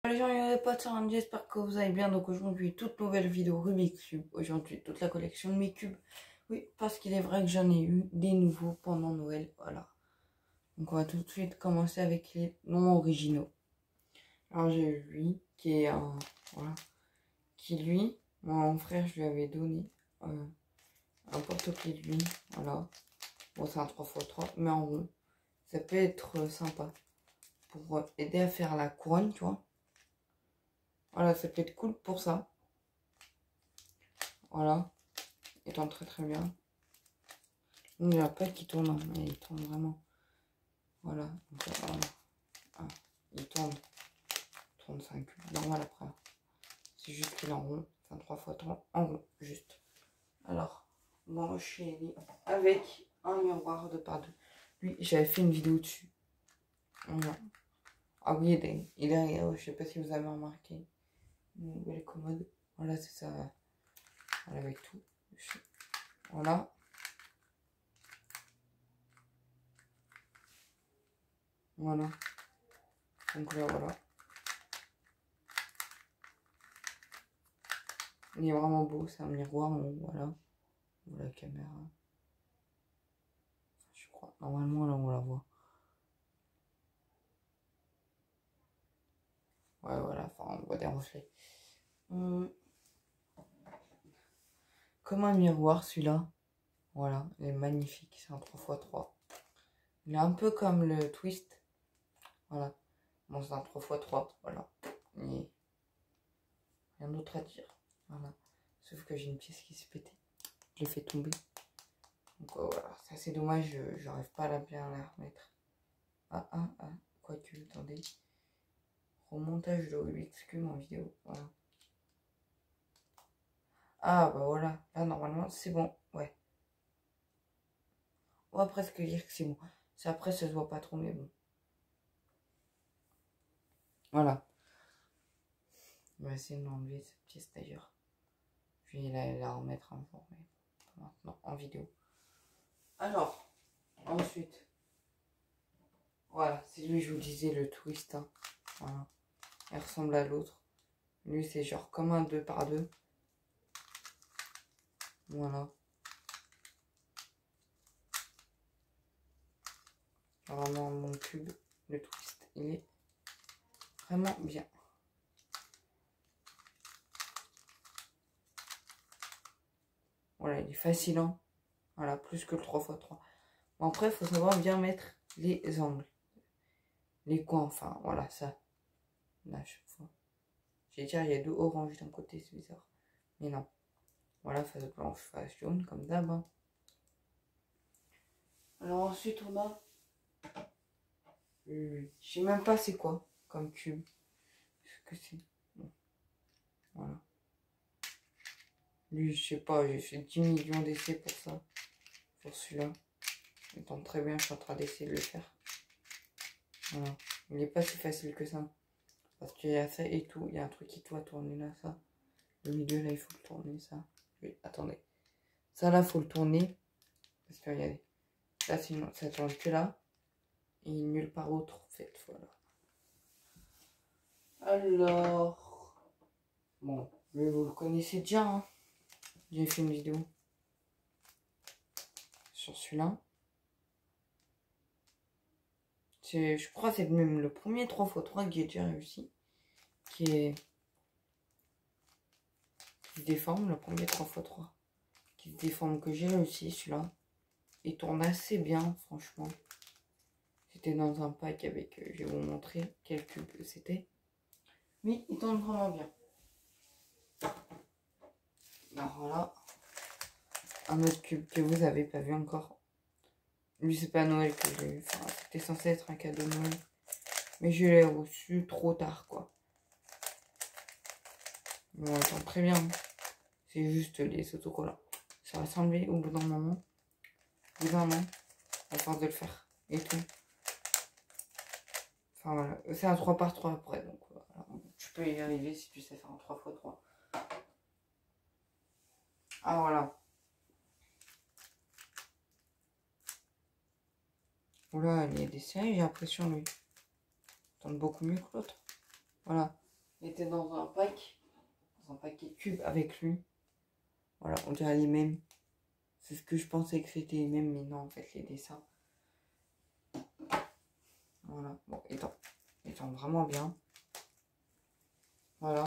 Les gens, il n'y avait pas de ça, j'espère que vous allez bien. Donc aujourd'hui, toute nouvelle vidéo Rubik's Cube. Aujourd'hui, toute la collection de mes cubes. Oui, parce qu'il est vrai que j'en ai eu des nouveaux pendant Noël. Voilà. Donc on va tout de suite commencer avec les noms originaux. Alors j'ai lui, qui est un... Voilà. Qui lui, mon frère, je lui avais donné un porte-clés de lui. Voilà. Bon, c'est un 3x3, mais en rond. Ça peut être sympa. Pour aider à faire la couronne, tu vois. Voilà, ça peut être cool pour ça. Voilà. Il tourne très très bien. Il n'y a pas qui tourne, hein, mais il tourne vraiment. Voilà. Donc, voilà. Ah, il tourne. Il tourne, c'est un cube normal après. C'est juste qu'il est en rond. Enfin, 3x3 en rond, juste. Alors, mon chéri, avec un miroir de par deux. Lui, j'avais fait une vidéo dessus. Voilà. Ah oui, il est, je sais pas si vous avez remarqué. Une belle commode. Voilà, c'est ça. Voilà, avec tout. Voilà. Voilà. Donc là, voilà. Il est vraiment beau, c'est un miroir, voilà. Voilà la caméra. Je crois. Normalement, là, on la voit. Ouais, voilà, enfin, on voit des reflets. Comme un miroir, celui-là. Voilà, il est magnifique, c'est un 3x3. Il est un peu comme le Twist. Voilà. Bon, c'est un 3x3, voilà. Et rien d'autre à dire. Voilà. Sauf que j'ai une pièce qui s'est pétée. Je l'ai fait tomber. Donc voilà, c'est assez dommage, j'arrive pas à bien la remettre. Ah, quoique, attendez. Remontage de Rubik's Cube en vidéo, voilà. Ah, bah voilà, là, normalement, c'est bon, ouais. On va presque dire que c'est bon. C'est après, ça se voit pas trop, mais bon. Voilà. On va essayer de m'enlever cette pièce d'ailleurs. Je vais la remettre un jour, mais maintenant, en vidéo. Alors, ensuite, voilà, c'est lui, je vous disais, le Twist, hein. Voilà. Il ressemble à l'autre. Lui, c'est genre comme un 2x2. Voilà. Vraiment, mon cube, le Twist, il est vraiment bien. Voilà, il est facile, hein. Voilà, plus que le 3x3. Bon, après, il faut savoir bien mettre les angles. Les coins, enfin, voilà, ça. Là, à chaque fois. J'ai dit, il y a deux oranges d'un côté, c'est bizarre. Mais non. Voilà, face blanche, face jaune, comme d'hab. Hein. Alors ensuite, on a... je sais même pas c'est quoi, comme cube. Ce que c'est. Bon. Voilà. Lui, je sais pas, j'ai fait 10 millions d'essais pour ça. Pour celui-là. Il tombe très bien, je suis en train d'essayer de le faire. Voilà. Il n'est pas si facile que ça. Parce qu'il y a ça et tout. Il y a un truc qui doit tourner là, ça. Le milieu, là, il faut le tourner, ça. Oui, attendez. Ça, là, il faut le tourner. Parce que, regardez. Là, sinon, ça tourne que là. Et nulle part autre, en fait. Voilà. Alors... Bon, lui, vous le connaissez déjà, hein. J'ai fait une vidéo sur celui-là. Je crois que c'est même le premier 3x3 que j'ai déjà réussi. Qui se déforme, le premier 3x3. Qui se déforme que j'ai réussi, celui-là. Il tourne assez bien, franchement. C'était dans un pack avec, je vais vous montrer quel cube c'était. Mais il tourne vraiment bien. Alors voilà. Un autre cube que vous n'avez pas vu encore. Lui, c'est pas Noël que j'ai eu. Enfin, c'était censé être un cadeau de Noël. Mais je l'ai reçu trop tard, quoi. Bon, on attend très bien. C'est juste les autocollants. Ça va s'enlever au bout d'un moment. Au bout d'un an. À force de le faire. Et tout. Enfin, voilà. C'est un 3x3 après. Donc, voilà. Tu peux y arriver si tu sais faire un 3x3. Ah, voilà. Oula, il y a des séries, j'ai l'impression, lui. Il tourne beaucoup mieux que l'autre. Voilà. était dans un paquet de cubes avec lui. Voilà, on dirait les mêmes. C'est ce que je pensais que c'était les mêmes, mais non, en fait, les dessins. Voilà, bon, il tombe vraiment bien. Voilà.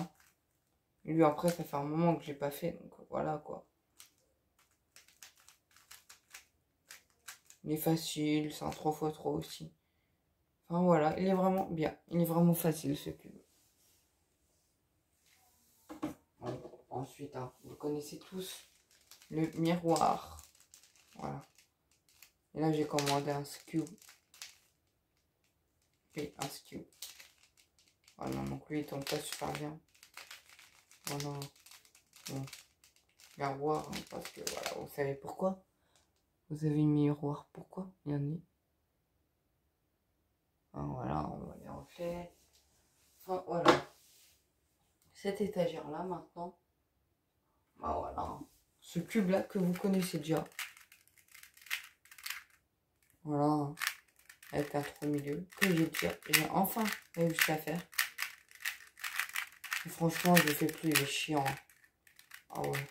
Et lui, après, ça fait un moment que je l'ai pas fait, donc voilà, quoi. Il est facile, c'est un 3x3 aussi. Enfin, voilà, il est vraiment bien. Il est vraiment facile, ce cube. Bon, ensuite, hein, vous connaissez tous le miroir. Voilà. Et là, j'ai commandé un skew. Et un skew. Voilà, donc lui, il tombe pas super bien. Voilà. Bon. Miroir, hein, parce que, voilà, vous savez pourquoi. Vous avez un miroir, pourquoi? Il y en a. Enfin, voilà, on va les refaire. Enfin, voilà. Cette étagère-là, maintenant. Bah, voilà. Ce cube-là que vous connaissez déjà. Voilà. Avec un trou au milieu. Que j'ai enfin réussi à faire. Et franchement, je le fais plus, il est chiant. Ah ouais.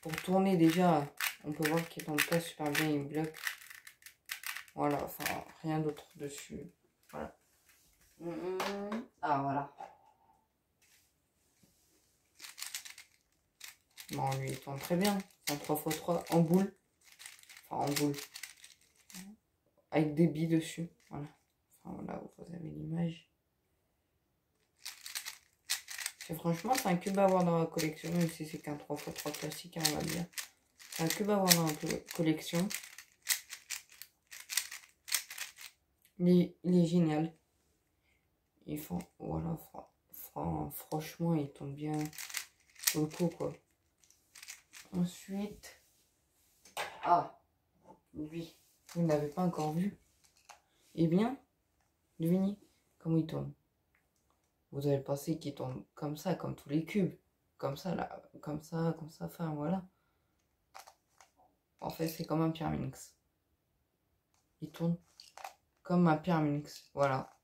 Pour tourner déjà, on peut voir qu'il tombe pas super bien, il bloque. Voilà, enfin, rien d'autre dessus. Voilà. Ah, voilà. Bon, lui, il tourne très bien. C'est un 3x3 en boule. Enfin, en boule. Avec des billes dessus. Voilà. Enfin, voilà, vous avez l'image. Franchement, c'est un cube à avoir dans la collection, même si c'est qu'un 3x3 classique, hein, on va dire. C'est un cube à avoir dans la collection. Il est génial. Ils font, voilà, franchement, il tombe bien au coup, quoi. Ensuite, ah, lui, vous n'avez pas encore vu. Eh bien, devinez comment il tombe. Vous avez pensé qu'il tombe comme ça, comme tous les cubes. Comme ça, là, comme ça, enfin, voilà. En fait, c'est comme un Pyraminx. Il tourne comme un Pyraminx, voilà.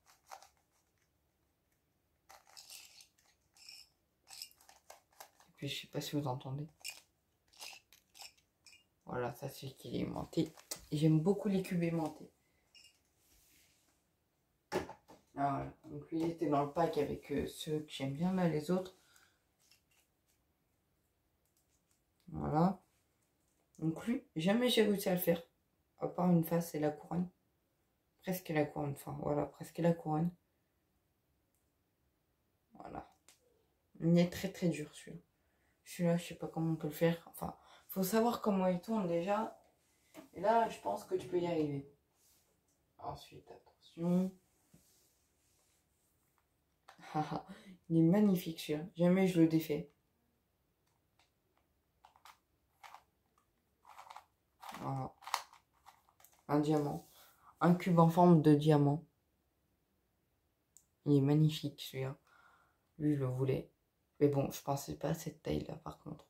Et puis, je sais pas si vous entendez. Voilà, ça c'est qu'il est aimanté. J'aime beaucoup les cubes aimantés. Ah, voilà. Donc lui, il était dans le pack avec ceux que j'aime bien, là, les autres. Voilà. Donc lui, jamais j'ai réussi à le faire. À part une face et la couronne. Presque la couronne, enfin, voilà, presque la couronne. Voilà. Il est très très dur, celui-là. Celui-là, je sais pas comment on peut le faire. Enfin, faut savoir comment il tourne déjà. Et là, je pense que tu peux y arriver. Ensuite, attention. Il est magnifique celui-là. Jamais je le défais. Voilà. Un diamant. Un cube en forme de diamant. Il est magnifique celui-là. Lui, je le voulais. Mais bon, je pensais pas à cette taille-là par contre.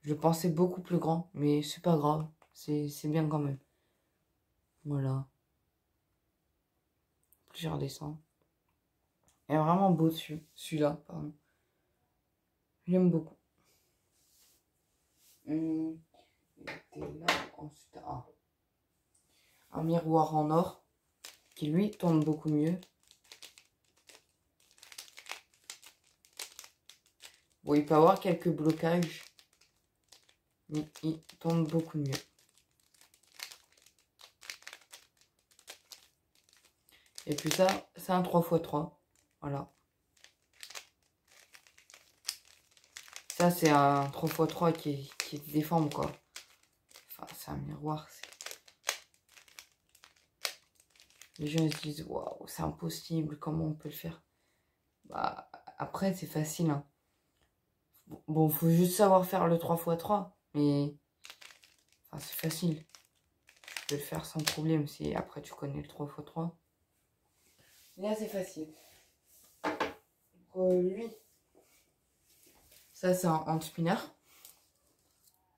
Je le pensais beaucoup plus grand. Mais c'est pas grave. C'est bien quand même. Voilà. Plusieurs dessins. Il est vraiment beau dessus. Celui-là, pardon. J'aime beaucoup. Il était là. Ensuite, un miroir en or. Qui lui tourne beaucoup mieux. Bon, il peut avoir quelques blocages. Mais il tourne beaucoup mieux. Et puis ça, c'est un 3x3. Voilà. Ça, c'est un 3x3 qui est déforme, quoi. Enfin, c'est un miroir. Les gens ils se disent, waouh, c'est impossible, comment on peut le faire? Bah, après, c'est facile, hein. Bon, faut juste savoir faire le 3x3. Mais, enfin, c'est facile. Tu peux le faire sans problème si après tu connais le 3x3. Là, c'est facile. Lui, ça, c'est un hand spinner.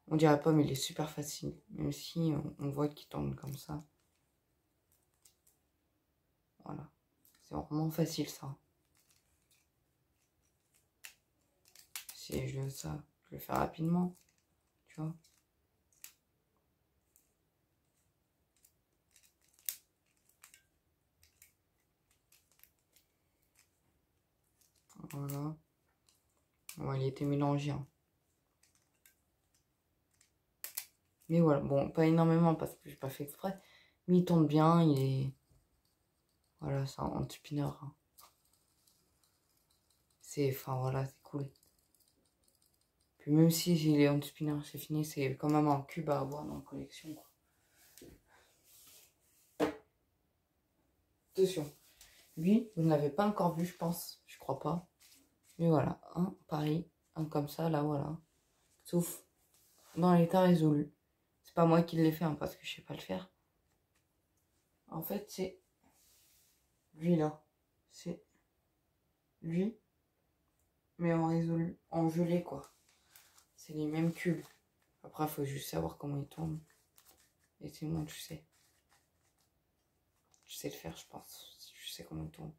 On dirait pas, mais il est super facile. Même si on voit qu'il tourne comme ça. Voilà. C'est vraiment facile, ça. si je veux ça, je le fais rapidement, tu vois. Voilà. Bon, il était mélangé, hein. Mais voilà, bon, pas énormément parce que j'ai pas fait exprès. Mais il tourne bien, il est... Voilà, c'est un anti-spinner, hein. C'est... Enfin, voilà, c'est cool. Puis même si j'ai les anti-spinners, c'est fini, c'est quand même un cube à avoir dans la collection, quoi. Attention. Lui, vous ne l'avez pas encore vu, je pense. Je crois pas. Mais voilà, un pareil, un comme ça, là, voilà. Sauf dans l'état résolu. C'est pas moi qui l'ai fait, hein, parce que je sais pas le faire. En fait, c'est lui, là. C'est lui, mais en résolu, en gelé, quoi. C'est les mêmes cubes. Après, il faut juste savoir comment ils tournent. Et c'est moi, tu sais. Je sais le faire, je pense. Je sais comment ils tournent.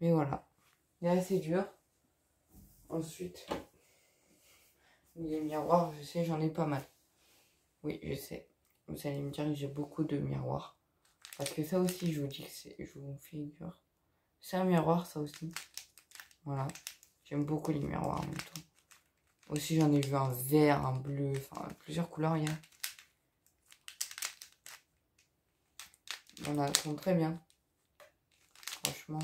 Mais voilà. Il est assez dur. Ensuite, les miroirs, je sais, j'en ai pas mal. Oui, je sais. Vous allez me dire que j'ai beaucoup de miroirs. Parce que ça aussi, je vous dis que c'est... Je vous figure. C'est un miroir, ça aussi. Voilà. J'aime beaucoup les miroirs en même temps. Aussi, j'en ai vu un vert, un bleu, enfin, plusieurs couleurs hier. On a tourne très bien. Franchement.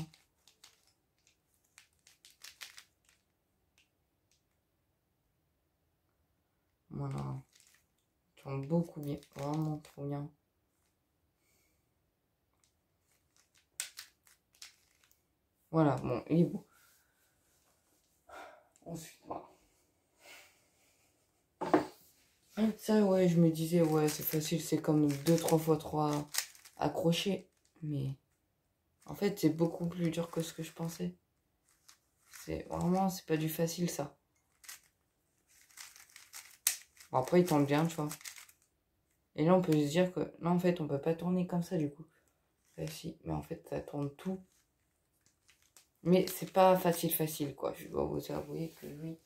Voilà. Il tourne beaucoup bien. Vraiment trop bien. Voilà, bon, il est beau. Ensuite, voilà. Ça, ouais, je me disais, ouais, c'est facile, c'est comme 2-3 x 3 accrochés. Mais en fait, c'est beaucoup plus dur que ce que je pensais. C'est vraiment, c'est pas du facile, ça. Bon, après, il tourne bien, tu vois. Et là, on peut se dire que, non, en fait, on peut pas tourner comme ça, du coup. Là, si, mais en fait, ça tourne tout. Mais c'est pas facile, quoi. Je dois vous avouer que oui.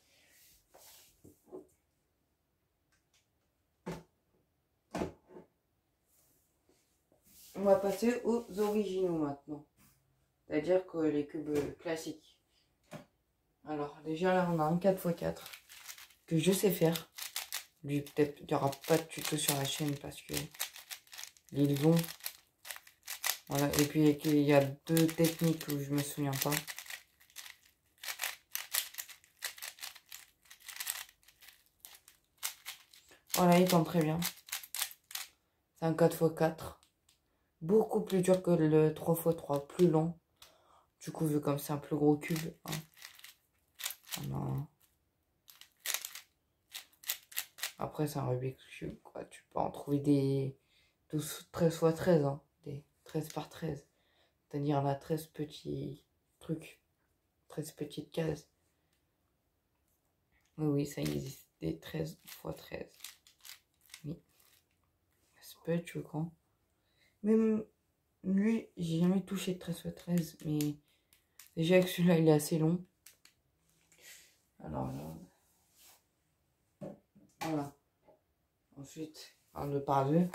On va passer aux originaux maintenant. C'est-à-dire que les cubes classiques. Alors, déjà, là, on a un 4x4 que je sais faire. Lui, peut-être, il n'y aura pas de tuto sur la chaîne parce que ils ont. Voilà, et puis il y a 2 techniques où je me souviens pas. Voilà, il tombe très bien. C'est un 4x4. Beaucoup plus dur que le 3x3, plus long. Du coup, vu comme c'est un plus gros cube. Hein. Après, c'est un Rubik's Cube, quoi. Tu peux en trouver des 13x13, hein. Des 13 par 13. C'est-à-dire là, 13 petits trucs. 13 petites cases. Oui, oui, ça existe. Des 13x13. Oui. Ça peut être choquant. Même lui, j'ai jamais touché de 13x13. Mais déjà que celui-là, il est assez long. Alors là. Voilà. Ensuite, un 2 par 2.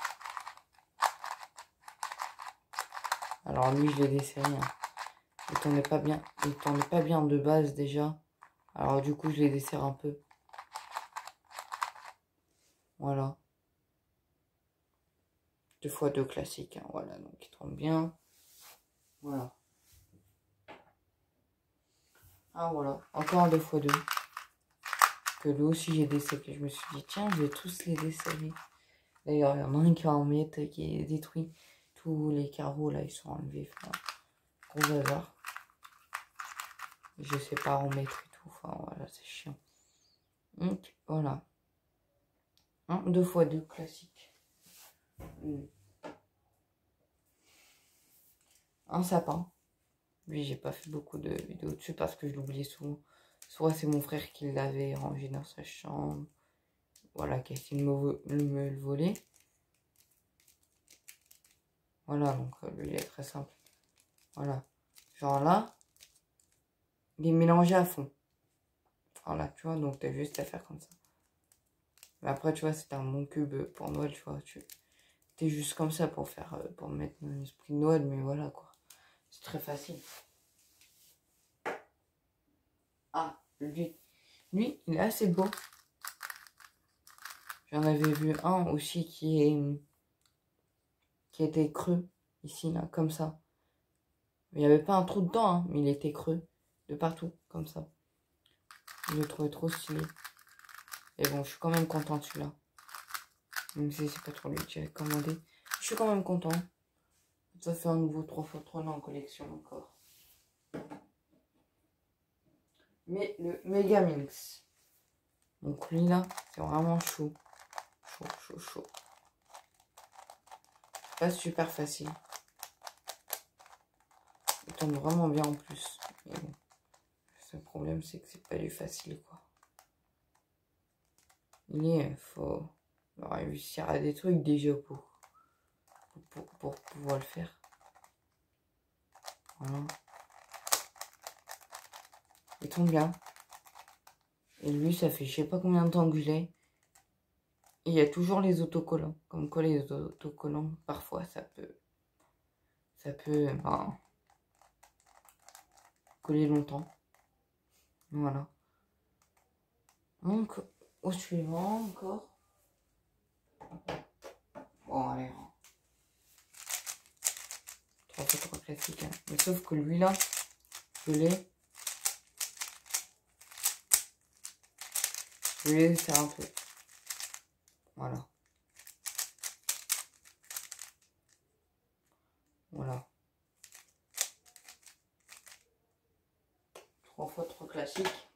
Alors lui, je l'ai desserré. Hein. Il tournait pas bien. Il tournait pas bien de base déjà. Alors du coup, je les desserre un peu. Voilà. 2x2 classique. Hein. Voilà, donc il tourne bien. Voilà. Ah voilà. Encore un 2x2. Que lui aussi j'ai desserré. Je me suis dit, tiens, je vais tous les desserrer. D'ailleurs, il y en a un qui va en mettre, qui est détruit. Tous les carreaux là, ils sont enlevés. Enfin, gros hasard. Je sais pas en mettre et tout. Enfin, voilà, c'est chiant. Donc, voilà. Un 2x2 classique. Un sapin. Lui, j'ai pas fait beaucoup de vidéos dessus parce que je l'oubliais souvent. Soit c'est mon frère qui l'avait rangé dans sa chambre. Voilà, qui a essayé de me le voler. Voilà, donc lui, il est très simple. Voilà. Genre là, il est mélangé à fond. Voilà, tu vois, donc t'as juste à faire comme ça. Mais après, tu vois, c'était un bon cube pour Noël, tu vois. T'es juste comme ça pour faire, pour mettre un esprit de Noël, mais voilà, quoi. C'est très facile. Ah, lui, il est assez beau. J'en avais vu un aussi qui était creux, ici, là, comme ça. Il n'y avait pas un trou dedans, hein, mais il était creux, de partout, comme ça. Je le trouvais trop stylé. Et bon, je suis quand même content de celui-là. Même si c'est pas trop lui que j'avais commandé. Je suis quand même content. Ça fait un nouveau 3x3 en collection encore. Mais le Megaminx. Donc lui là, c'est vraiment chaud. Chaud. C'est pas super facile. Il tombe vraiment bien en plus. Mais bon, le problème c'est que c'est pas du facile quoi. Faut réussir à des trucs déjà pour pouvoir le faire. Voilà. Il tombe bien. Et lui, ça fait je sais pas combien de temps que je l'ai. Et il y a toujours les autocollants. Comme quoi les autocollants, parfois ça peut ben, coller longtemps. Voilà. Donc, au suivant encore. Bon, allez. 3x3 classique. Hein. Mais sauf que lui là, je l'ai. Je vais le faire un peu. Voilà. Voilà. 3x3 classique.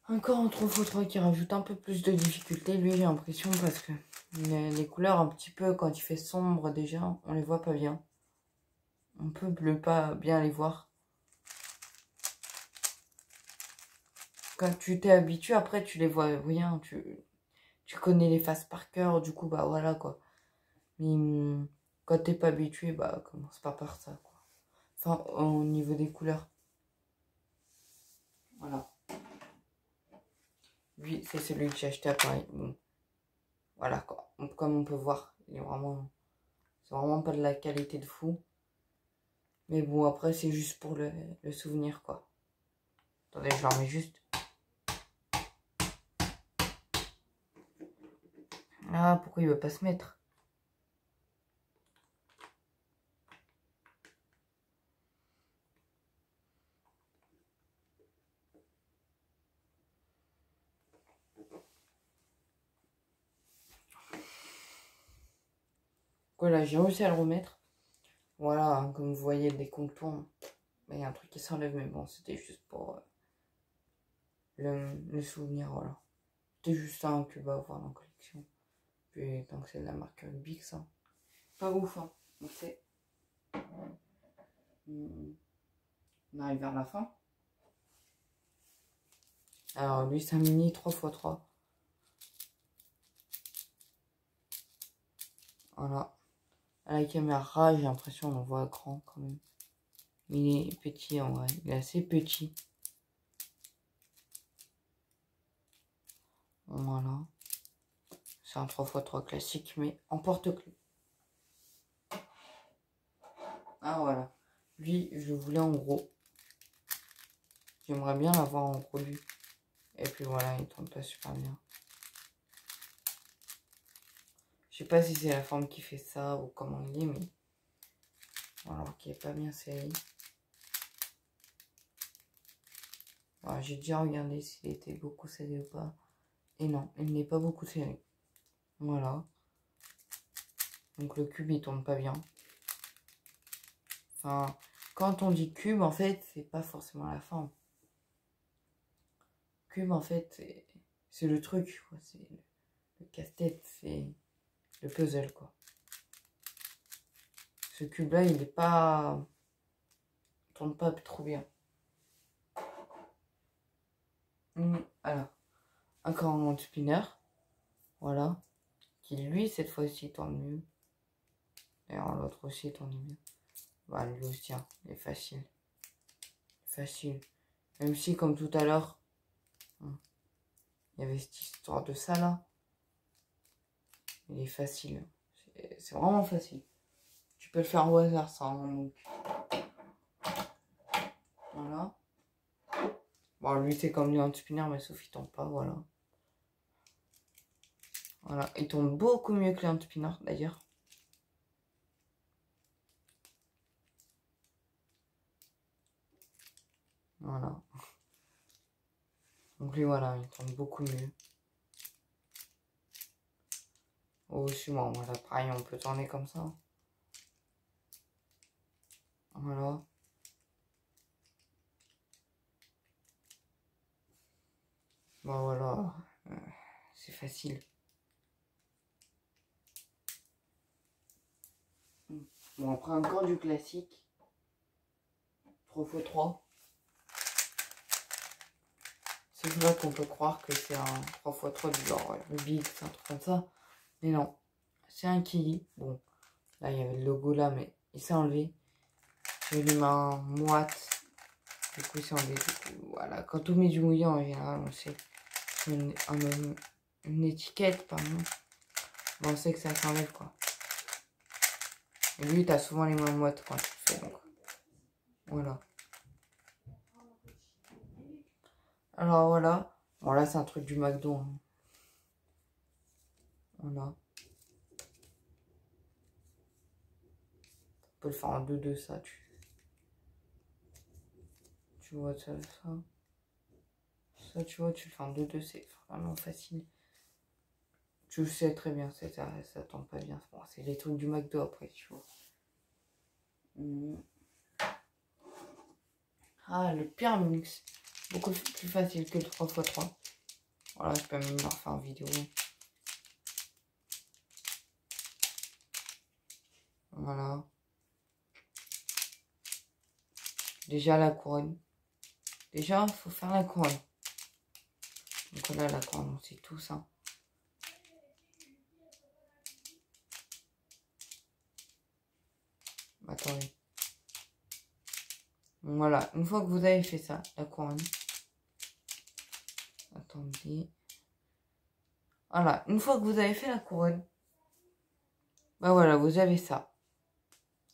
Encore un 3x3 qui rajoute un peu plus de difficulté. Lui, j'ai l'impression parce que les couleurs, un petit peu, quand il fait sombre déjà, on les voit pas bien. On peut pas bien les voir. Quand tu t'es habitué, après, tu les vois rien. Tu connais les faces par cœur, du coup, bah voilà, quoi. Mais quand t'es pas habitué, bah commence pas par ça, quoi. Enfin, au niveau des couleurs. Voilà. Lui, c'est celui que j'ai acheté à Paris. Bon. Voilà, quoi. Comme on peut voir, il est vraiment... C'est vraiment pas de la qualité de fou. Mais bon, après, c'est juste pour le souvenir, quoi. Attendez, je leur mets juste. Ah, pourquoi il veut pas se mettre? Voilà, j'ai réussi à le remettre. Voilà, hein, comme vous voyez, des contours. Il y a un truc qui s'enlève, mais bon, c'était juste pour le souvenir, voilà. C'était juste ça un cube à avoir dans la collection. Puis tant que c'est de la marque Bix, hein. Pas ouf, hein. On sait. On arrive vers la fin. Alors lui, c'est un mini 3x3. Voilà. À la caméra, j'ai l'impression qu'on voit grand quand même. Mais il est petit en vrai. Il est assez petit. Voilà. C'est un 3x3 classique, mais en porte-clés. Ah voilà. Lui, je le voulais en gros. J'aimerais bien l'avoir en gros lui. Et puis voilà, il tombe pas super bien. Je sais pas si c'est la forme qui fait ça ou comment il est, mais... Voilà, qui est pas bien serré. Voilà, j'ai déjà regardé s'il était beaucoup serré ou pas. Et non, il n'est pas beaucoup serré. Voilà. Donc le cube, il tombe pas bien. Enfin, quand on dit cube, en fait, c'est pas forcément la forme. Cube, en fait, c'est le truc, quoi. C'est le casse-tête, c'est le puzzle, quoi. Ce cube-là, il est pas... Il tourne pas trop bien. Alors, un corps spinner. Voilà. Qui, lui, cette fois-ci, tourne mieux. D'ailleurs, l'autre aussi tourne mieux. Voilà, lui aussi, hein. Il est facile. Facile. Même si, comme tout à l'heure, il y avait cette histoire de ça là. Il est facile. C'est vraiment facile. Tu peux le faire au hasard, ça. Hein, donc. Voilà. Bon, lui, c'est comme lui un spinner, mais sauf il tombe pas, voilà. Voilà. Il tombe beaucoup mieux que les spinner, d'ailleurs. Voilà. Donc lui, voilà, il tombe beaucoup mieux. Oh, bon, voilà, pareil, on peut tourner comme ça. Voilà. Bah voilà, c'est facile. Bon, après encore du classique. 3x3. C'est vrai qu'on peut croire que c'est un 3x3 du genre Rubik, un truc comme ça. Mais non, c'est un Kili. Bon, là il y avait le logo là, mais il s'est enlevé. J'ai les mains moites. Du coup, il s'est enlevé. Du coup, voilà, quand on met du mouillant, en général, on sait une étiquette, pardon. Bon, on sait que ça s'enlève quoi. Et lui, t'as souvent les mains moites quand tu le fais, donc. Voilà. Alors voilà. Bon là c'est un truc du McDo. Hein. Voilà. On peut le faire en 2-2 ça. Tu vois ça. Ça tu vois tu le fais en 2-2 c'est vraiment facile. Tu le sais très bien. Ça tombe pas bien. Bon, c'est les trucs du McDo après tu vois. Ah le Pyraminx. Beaucoup plus facile que le 3x3. Voilà je peux même leur faire en vidéo. Voilà. Déjà la couronne. Déjà, il faut faire la couronne. Donc voilà la couronne, c'est tout ça. Attendez. Voilà, une fois que vous avez fait ça, la couronne. Attendez. Voilà, une fois que vous avez fait la couronne, bah voilà, vous avez ça.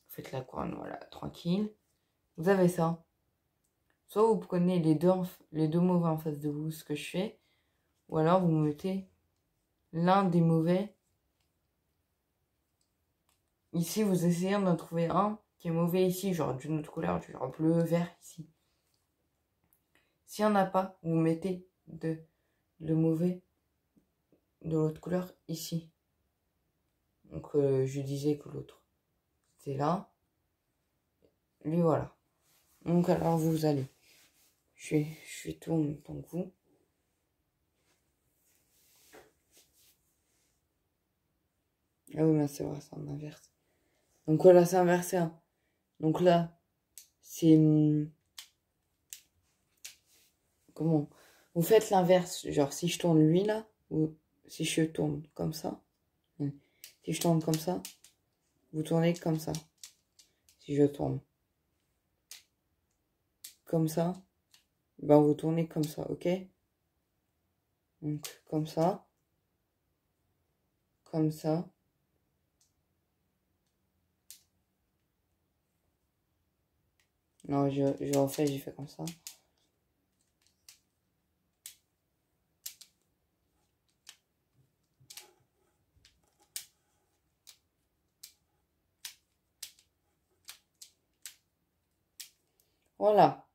Vous faites la couronne, voilà, tranquille. Vous avez ça. Soit vous prenez les deux mauvais en face de vous, ce que je fais, ou alors vous mettez l'un des mauvais. Ici, vous essayez d'en trouver un qui est mauvais ici, genre d'une autre couleur, du genre bleu, vert ici. S'il n'y en a pas, vous mettez le mauvais de l'autre couleur ici. Donc je disais que l'autre c'était là. Lui voilà. Donc alors vous allez. Je tourne en même temps que vous. Ah oui mais c'est vrai, c'est en inverse. Donc voilà, c'est inversé. Hein. Donc là, c'est... Comment? Vous faites l'inverse. Genre si je tourne lui là, ou si je tourne comme ça. Si je tourne comme ça, vous tournez comme ça. Si je tourne comme ça, ben vous tournez comme ça, ok? Donc comme ça. Comme ça. Non, je refais, j'ai fait comme ça. Voilà.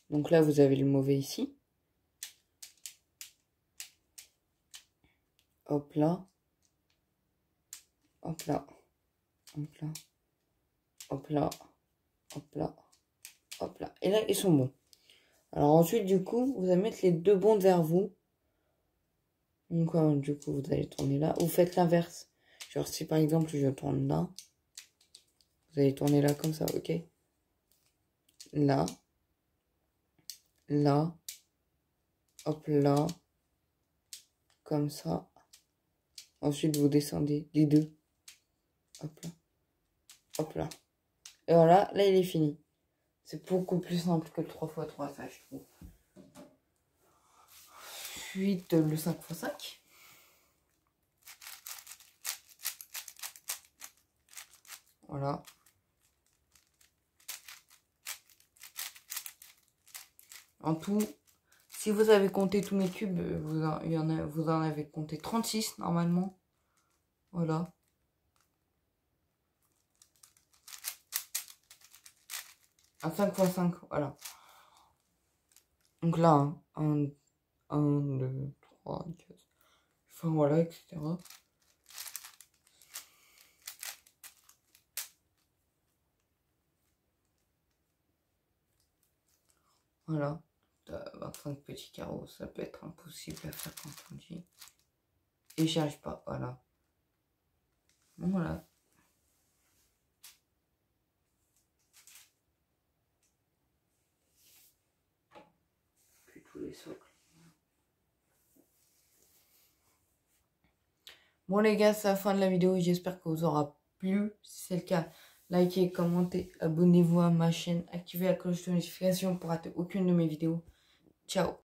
Donc là, vous avez le mauvais ici. Hop là. Hop là. Hop là. Hop là. Hop là. Hop là. Et là, ils sont bons. Alors ensuite, du coup, vous allez mettre les deux bondes vers vous. Donc, du coup, vous allez tourner là. Vous faites l'inverse. Genre, si par exemple, je tourne là, vous allez tourner là comme ça, ok? Là. Là. Hop là. Comme ça. Ensuite, vous descendez les deux. Hop là. Hop là. Et voilà, là, il est fini. C'est beaucoup plus simple que le 3x3, ça, je trouve. Ensuite, le 5x5. Voilà. En tout, si vous avez compté tous mes cubes, vous en avez compté 36 normalement. Voilà. Un 5x5, voilà. Donc là, 1, 2, 3, 4. Enfin voilà, etc. Voilà. 25 petits carreaux, ça peut être impossible à faire quand on dit. Et j'y arrive pas, voilà. Voilà. Puis tous les socles. Bon les gars, c'est la fin de la vidéo. J'espère que vous aura plu. Si c'est le cas, likez, commentez, abonnez-vous à ma chaîne, activez la cloche de notification pour rater aucune de mes vidéos. Ciao.